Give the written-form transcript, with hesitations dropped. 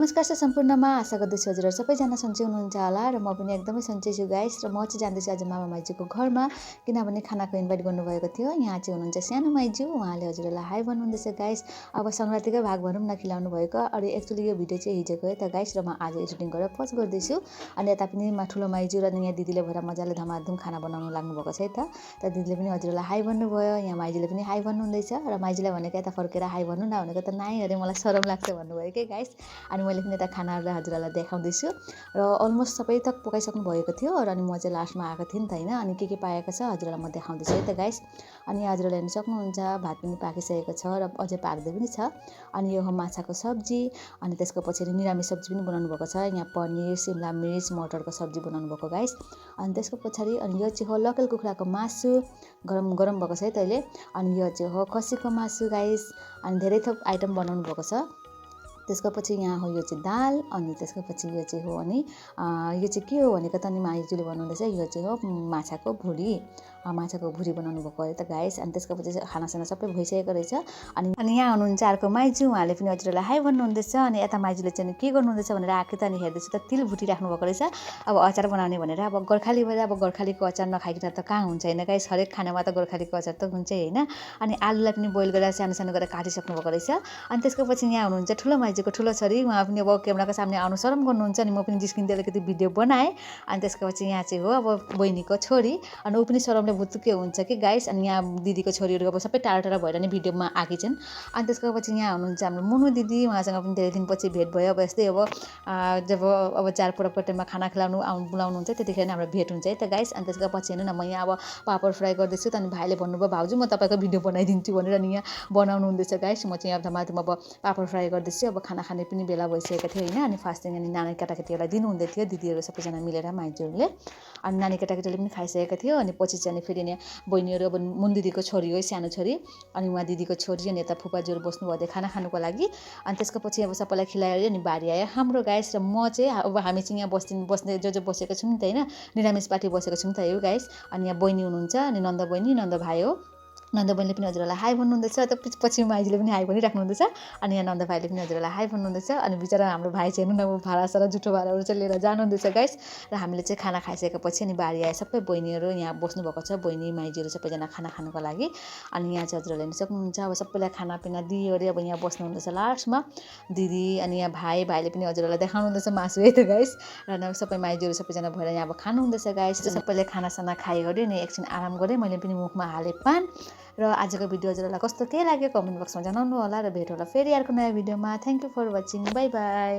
नमस्कार छ सम्पूर्णमा आशा गर्दछु हजुरहरू सबैजना सन्चै हुनुहुन्छ होला र म पनि एकदमै सन्चै छु गाइस र म चाहिँ जाँदैछु आज मामा माइजूको घरमा किनभने खानाको इन्भाइट गर्नुभएको थियो। यहाँ चाहिँ हुनुहुन्छ सानो माइजू, उहाँले हजुरहरूलाई हाई भन्नुहुँदैछ गाइस। अब सङ्क्रान्तिकै भाग भनौँ न खिलाउनु भएको। अनि एक्चुअली यो भिडियो चाहिँ हिजोको हो त गाइस र म आज एडिटिङ गरेर पोस्ट गर्दैछु। अनि यता पनि ठुलो माइजू र यहाँ दिदीले भएर मजाले धमाधुम खाना बनाउनु लाग्नुभएको छ है त दिदीले पनि हजुरहरूलाई हाई भन्नुभयो, यहाँ माइजूले पनि हाई भन्नुहुँदैछ र माइजूलाई भनेको यता फर्केर हाई भन्नु न भनेको त नाइ अरे मलाई शरम लाग्छ भन्नुभयो के गाइस। अनि मैले पनि यता खानाहरूलाई हजुरहरूलाई देखाउँदैछु र अलमोस्ट सबै थोक पकाइसक्नु भएको थियो र अनि म चाहिँ लास्टमा आएको थिएँ नि त होइन। अनि के पाएको छ हजुरहरूलाई म देखाउँदैछु है त गाइस। अनि हजुरहरूले हेर्न सक्नुहुन्छ भात पनि पाकिसकेको छ र अझै पाक्दै पनि छ। अनि यो हो माछाको सब्जी, अनि त्यसको पछाडि निरामिस सब्जी पनि बनाउनु भएको छ। यहाँ पनिर, सिमला मिर्च, मटरको सब्जी बनाउनु भएको गाइस। अनि त्यसको पछाडि अनि यो चाहिँ हो लोकल कुखुराको मासु, गरम गरम भएको छ है तैँले। अनि यो चाहिँ हो खसीको मासु गाइस। अनि धेरै थोक आइटम बनाउनु भएको छ। त्यसको पछि यहाँ हो यो चाहिँ दाल, अनि त्यसको पछि यो चाहिँ हो अनि यो चाहिँ के हो भनेको त अनि माइजूले भन्नुहुँदैछ यो चाहिँ हो माछाको भुँडी, माछाको भुँडी बनाउनु भएको है त गाइस। अनि त्यसको पछि खानासाना सबै भइसकेको रहेछ। अनि यहाँ हुनुहुन्छ अर्को माइजू, उहाँले पनि हजुरहरूलाई हाई भन्नुहुँदैछ। अनि यता माइजूले चाहिँ के गर्नुहुँदैछ भनेर आएको त अनि हेर्दैछु त तिल भुटी राख्नु भएको रहेछ अब अचार बनाउने भनेर। अब गोर्खाली भएर अब गोर्खालीको अचार नखाइकन त कहाँ हुन्छ होइन गाइस, हरेक खानामा त गोर्खालीको अचार त हुन्छै होइन। अनि आलुलाई पनि बोइल गरेर सानो सानो गरेर काटिसक्नु भएको रहेछ। अनि त्यसको पछि यहाँ हुनुहुन्छ ठुलो माइजूको ठुलो छोरी, उहाँ पनि अब क्यामेराको सामने आउनु शरम गर्नुहुन्छ। अनि म पनि जिस्किँदै अलिकति भिडियो बनाएँ। अनि त्यसको पछि यहाँ चाहिँ हो अब बहिनीको छोरी, अनि ऊ पनि शरमले भुत्तुके हुन्छ कि गाइस। अनि यहाँ दिदीको छोरीहरू अब सबै टाढा टाढा भएर नि भिडियोमा आएकी छन्। अनि त्यसको पछि यहाँ हुनुहुन्छ हाम्रो मुनु दिदी, उहाँसँग पनि धेरै दिनपछि भेट भयो। अब यस्तै अब जब अब चाडपर्वको टाइममा खाना खिलाउनु बोलाउनुहुन्छ त्यतिखेर नै हाम्रो भेट हुन्छ है त गाइस। अनि त्यसको पछि हेर्नु न म यहाँ अब पापड फ्राई गर्दैछु त अनि भाइले भन्नुभयो भाउजू म तपाईँको भिडियो बनाइदिन्छु भनेर। अनि यहाँ बनाउनु हुँदैछ गाइस। म चाहिँ यहाँ धमाधुम अब पापड फ्राई गर्दैछु। अब खाना खाने पनि बेला भइसकेको थियो होइन। अनि फास्ट चाहिँ अनि नानी केटाकेटीहरूलाई दिनुहुँदै थियो दिदीहरू सबैजना मिलेर माइजूहरूले। अनि नानी केटाकेटीले पनि खाइसकेको थियो। अनि पछि चाहिँ अनि फेरि यहाँ बहिनीहरू अब मुन दिदीको छोरी हो सानो छोरी, अनि उहाँ दिदीको छोरी अनि यता फुपाजीहरू बस्नुभएको थियो खाना खानुको लागि। अनि त्यसको पछि अब सबैलाई खिलायो अनि बारी आयो हाम्रो गाइस। र म चाहिँ अब हामी चाहिँ यहाँ बस्ने जो बसेको छौँ नि त होइन, निरामिष पार्टी बसेको छौँ त यो गाइस। अनि यहाँ बहिनी हुनुहुन्छ, अनि नन्द बहिनी नन्द भाइ हो। नन्द बहिनीले पनि हजुरहरूलाई हाई भन्नुहुँदैछ। त पछि माइजूले पनि हाई भनिराख्नुहुँदैछ। अनि यहाँ नन्द भाइले पनि हजुरहरूलाई हाई भन्नुहुँदैछ। अनि बिचरा हाम्रो भाइ चाहिँ हेर्नु न भाँडासारा जुठो भाँडाहरू चाहिँ लिएर जानुहुँदैछ गाइस। र हामीले चाहिँ खाना खाइसकेपछि अनि बारी आए सबै बहिनीहरू यहाँ बस्नुभएको छ, बहिनी माइजूहरू सबैजना खाना खानुको लागि। अनि यहाँ चाहिँ हजुरहरूले हेर्न सक्नुहुन्छ अब सबैलाई खानापिना दियो अरे। अब यहाँ बस्नुहुँदैछ लास्टमा दिदी, अनि यहाँ भाइले पनि हजुरहरूलाई देखाउनुहुँदैछ मासु है त गाइस। र सबै माइजूहरू सबैजना भएर यहाँ अब खानुहुँदैछ गाइस। र सबैले खानासाना खाइगऱ्यो अनि एकछिन आराम गरेँ, मैले पनि मुखमा हालेँ पान। र आजको भिडियो हजुरहरूलाई कस्तो के लाग्यो कमेन्ट बक्समा जनाउनु होला। र भेट होला फेरि अर्को नयाँ भिडियोमा। Thank you for watching, bye by.